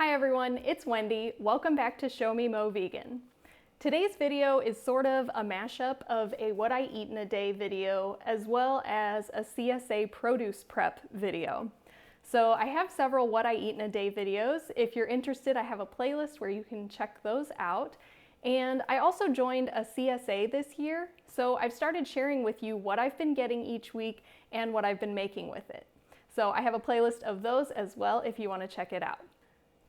Hi everyone, it's Wendy. Welcome back to Show Me Mo Vegan. Today's video is sort of a mashup of a what I eat in a day video as well as a CSA produce prep video. So I have several what I eat in a day videos. If you're interested, I have a playlist where you can check those out. And I also joined a CSA this year, so I've started sharing with you what I've been getting each week and what I've been making with it. So I have a playlist of those as well if you want to check it out.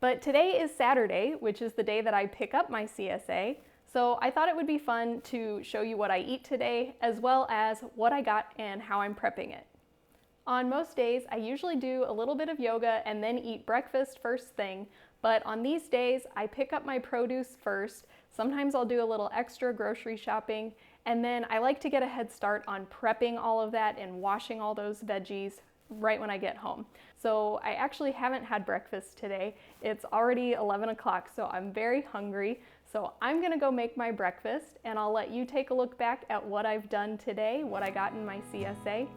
But today is Saturday, which is the day that I pick up my CSA, so I thought it would be fun to show you what I eat today, as well as what I got and how I'm prepping it. On most days, I usually do a little bit of yoga and then eat breakfast first thing, but on these days, I pick up my produce first. Sometimes I'll do a little extra grocery shopping, and then I like to get a head start on prepping all of that and washing all those veggies right when I get home. So I actually haven't had breakfast today. It's already 11 o'clock, so I'm very hungry. So I'm gonna go make my breakfast and I'll let you take a look back at what I've done today, what I got in my CSA.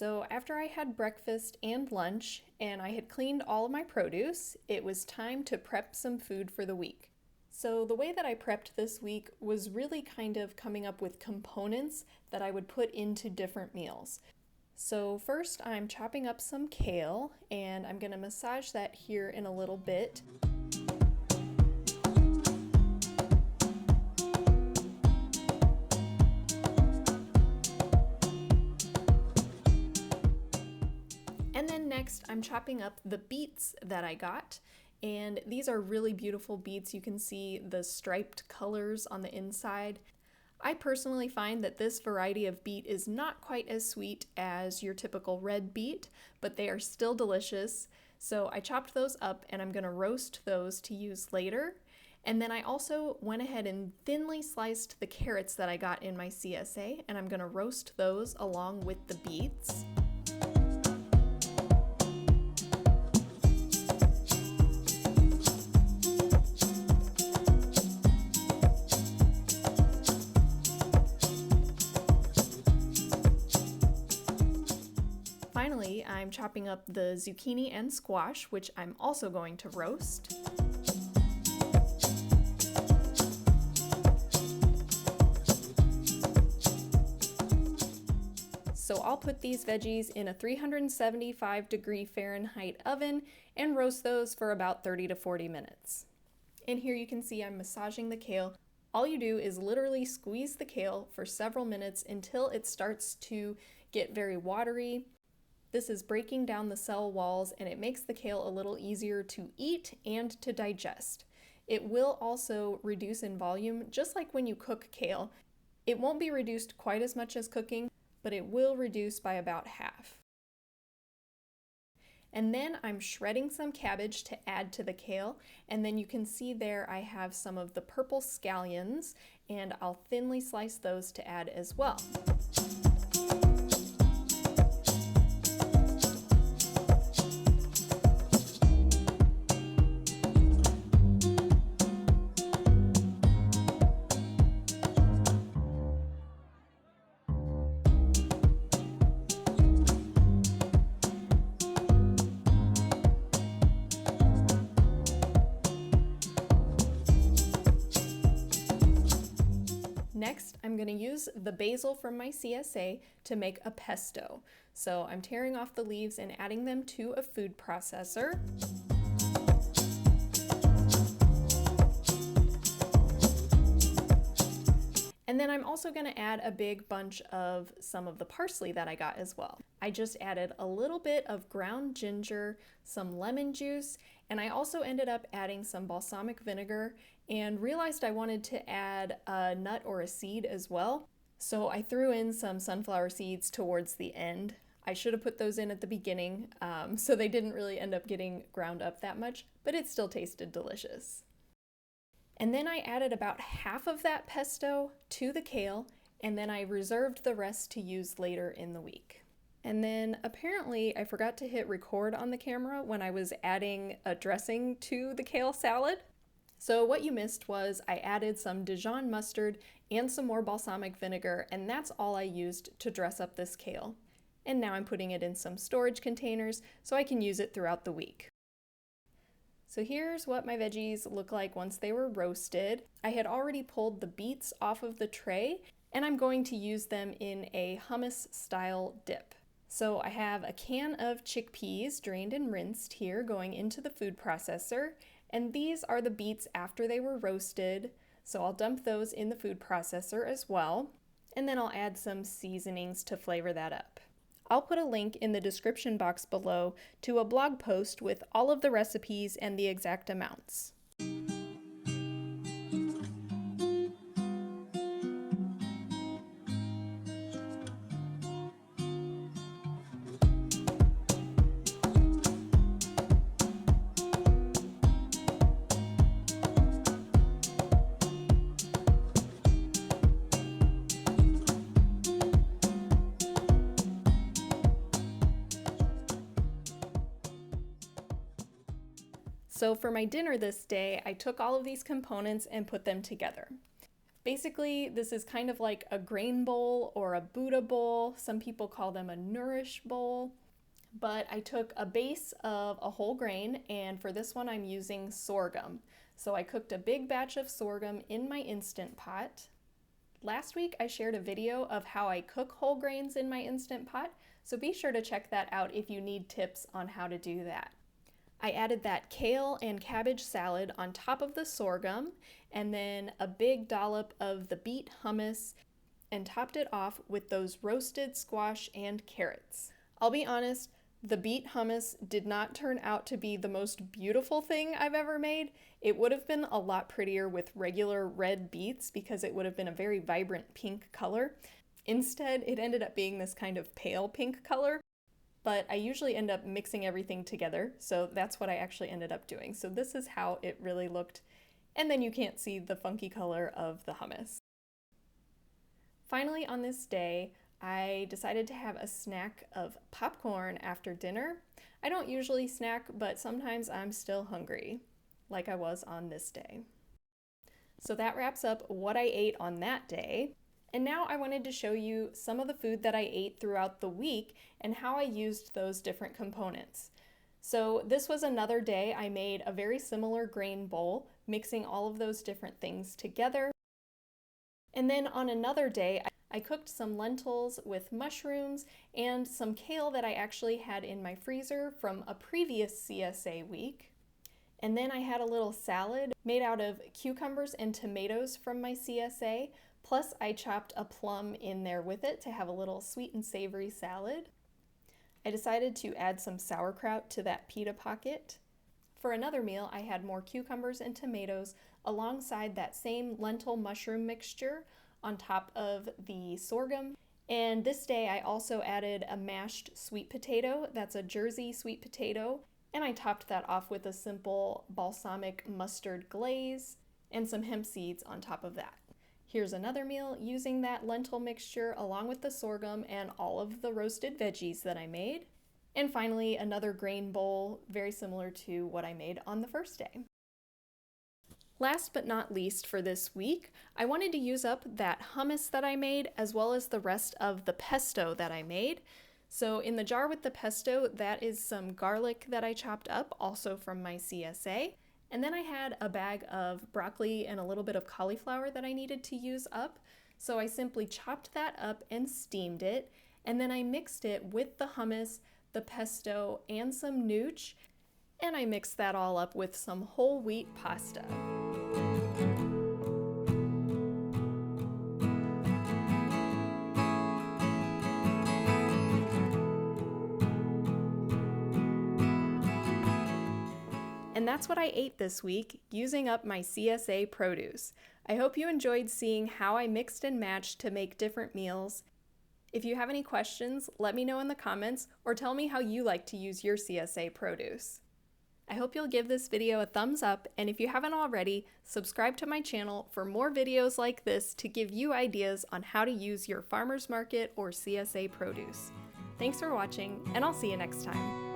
So after I had breakfast and lunch and I had cleaned all of my produce, it was time to prep some food for the week. So the way that I prepped this week was really kind of coming up with components that I would put into different meals. So first I'm chopping up some kale and I'm going to massage that here in a little bit. And then next I'm chopping up the beets that I got. And these are really beautiful beets. You can see the striped colors on the inside. I personally find that this variety of beet is not quite as sweet as your typical red beet, but they are still delicious. So I chopped those up and I'm gonna roast those to use later. And then I also went ahead and thinly sliced the carrots that I got in my CSA, and I'm gonna roast those along with the beets. Finally, I'm chopping up the zucchini and squash, which I'm also going to roast. So I'll put these veggies in a 375-degree Fahrenheit oven and roast those for about 30 to 40 minutes. And here you can see I'm massaging the kale. All you do is literally squeeze the kale for several minutes until it starts to get very watery. This is breaking down the cell walls and it makes the kale a little easier to eat and to digest. It will also reduce in volume, just like when you cook kale. It won't be reduced quite as much as cooking, but it will reduce by about half. And then I'm shredding some cabbage to add to the kale, and then you can see there I have some of the purple scallions, and I'll thinly slice those to add as well. Next, I'm going to use the basil from my CSA to make a pesto. So I'm tearing off the leaves and adding them to a food processor. And then I'm also going to add a big bunch of some of the parsley that I got as well. I just added a little bit of ground ginger, some lemon juice, and I also ended up adding some balsamic vinegar and realized I wanted to add a nut or a seed as well. So I threw in some sunflower seeds towards the end. I should have put those in at the beginning, so they didn't really end up getting ground up that much, but it still tasted delicious. And then I added about half of that pesto to the kale, and then I reserved the rest to use later in the week. And then apparently I forgot to hit record on the camera when I was adding a dressing to the kale salad. So what you missed was I added some Dijon mustard and some more balsamic vinegar, and that's all I used to dress up this kale. And now I'm putting it in some storage containers so I can use it throughout the week. So here's what my veggies look like once they were roasted. I had already pulled the beets off of the tray, and I'm going to use them in a hummus style dip. So I have a can of chickpeas drained and rinsed here going into the food processor, and these are the beets after they were roasted. So I'll dump those in the food processor as well, and then I'll add some seasonings to flavor that up. I'll put a link in the description box below to a blog post with all of the recipes and the exact amounts. So for my dinner this day, I took all of these components and put them together. Basically, this is kind of like a grain bowl or a Buddha bowl. Some people call them a nourish bowl. But I took a base of a whole grain, and for this one I'm using sorghum. So I cooked a big batch of sorghum in my Instant Pot. Last week I shared a video of how I cook whole grains in my Instant Pot, so be sure to check that out if you need tips on how to do that. I added that kale and cabbage salad on top of the sorghum, and then a big dollop of the beet hummus, and topped it off with those roasted squash and carrots. I'll be honest, the beet hummus did not turn out to be the most beautiful thing I've ever made. It would have been a lot prettier with regular red beets because it would have been a very vibrant pink color. Instead, it ended up being this kind of pale pink color, but I usually end up mixing everything together, so that's what I actually ended up doing. So this is how it really looked, and then you can't see the funky color of the hummus. Finally, on this day, I decided to have a snack of popcorn after dinner. I don't usually snack, but sometimes I'm still hungry, like I was on this day. So that wraps up what I ate on that day. And now I wanted to show you some of the food that I ate throughout the week and how I used those different components. So this was another day I made a very similar grain bowl, mixing all of those different things together. And then on another day, I cooked some lentils with mushrooms and some kale that I actually had in my freezer from a previous CSA week. And then I had a little salad made out of cucumbers and tomatoes from my CSA, plus I chopped a plum in there with it to have a little sweet and savory salad. I decided to add some sauerkraut to that pita pocket. For another meal, I had more cucumbers and tomatoes alongside that same lentil mushroom mixture on top of the sorghum. And this day I also added a mashed sweet potato. That's a Jersey sweet potato. And I topped that off with a simple balsamic mustard glaze and some hemp seeds on top of that. Here's another meal using that lentil mixture along with the sorghum and all of the roasted veggies that I made. And finally, another grain bowl, very similar to what I made on the first day. Last but not least for this week, I wanted to use up that hummus that I made as well as the rest of the pesto that I made. So in the jar with the pesto, that is some garlic that I chopped up, also from my CSA. And then I had a bag of broccoli and a little bit of cauliflower that I needed to use up. So I simply chopped that up and steamed it. And then I mixed it with the hummus, the pesto, and some nooch. And I mixed that all up with some whole wheat pasta. And that's what I ate this week, using up my CSA produce. I hope you enjoyed seeing how I mixed and matched to make different meals. If you have any questions, let me know in the comments or tell me how you like to use your CSA produce. I hope you'll give this video a thumbs up, and if you haven't already, subscribe to my channel for more videos like this to give you ideas on how to use your farmer's market or CSA produce. Thanks for watching, and I'll see you next time.